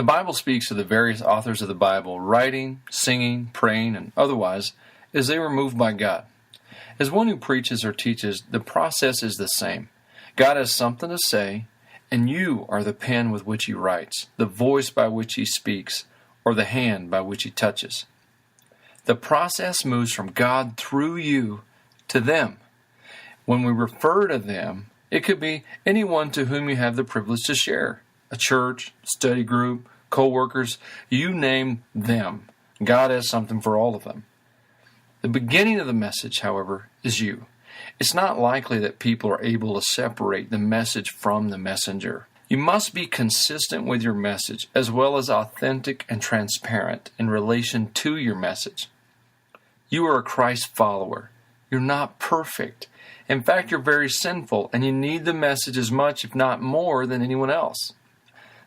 The Bible speaks of the various authors of the Bible writing, singing, praying, and otherwise as they were moved by God. As one who preaches or teaches, the process is the same. God has something to say, and you are the pen with which He writes, the voice by which He speaks, or the hand by which He touches. The process moves from God through you to them. When we refer to them, it could be anyone to whom you have the privilege to share. A church, study group, co-workers, you name them. God has something for all of them. The beginning of the message, however, is you. It's not likely that people are able to separate the message from the messenger. You must be consistent with your message, as well as authentic and transparent in relation to your message. You are a Christ follower. You're not perfect. In fact, you're very sinful, and you need the message as much, if not more, than anyone else.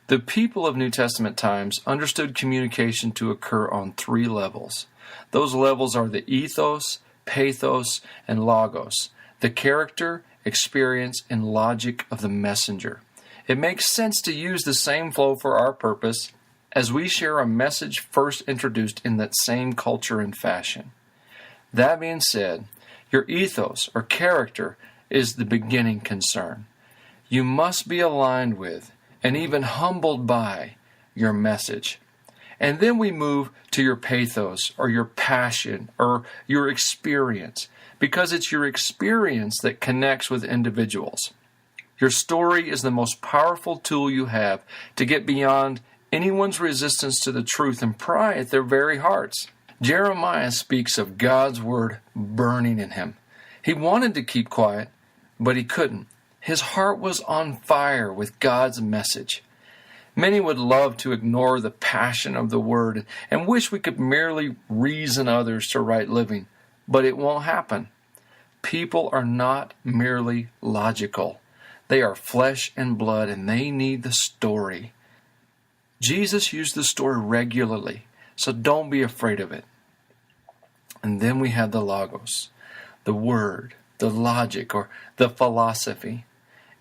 The people of New Testament times understood communication to occur on 3 levels. Those levels are the ethos, pathos, and logos, the character, experience, and logic of the messenger. It makes sense to use the same flow for our purpose, as we share a message first introduced in that same culture and fashion. That being said, your ethos or character is the beginning concern. You must be aligned with and even humbled by your message. And then we move to your pathos or your passion or your experience, because it's your experience that connects with individuals. Your story is the most powerful tool you have to get beyond anyone's resistance to the truth and pry at their very hearts. Jeremiah speaks of God's word burning in him. He wanted to keep quiet, but he couldn't. His heart was on fire with God's message. Many would love to ignore the passion of the word and wish we could merely reason others to right living, but it won't happen. People are not merely logical. They are flesh and blood, and they need the story. Jesus used the story regularly, so don't be afraid of it. And then we have the logos, the word, the logic, or the philosophy.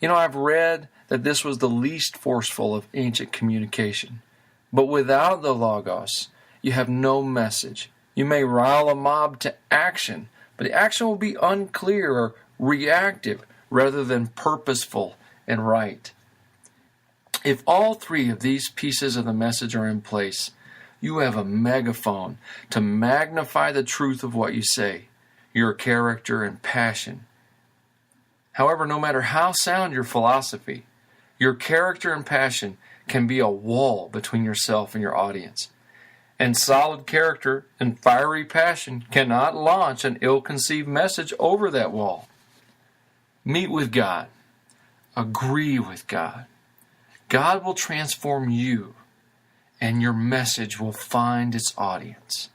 I've read that this was the least forceful of ancient communication. But without the logos, you have no message. You may rile a mob to action, but the action will be unclear or reactive rather than purposeful and right. If all 3 of these pieces of the message are in place, you have a megaphone to magnify the truth of what you say, your character and passion. However, no matter how sound your philosophy, your character and passion can be a wall between yourself and your audience. And solid character and fiery passion cannot launch an ill-conceived message over that wall. Meet with God. Agree with God. God will transform you, and your message will find its audience.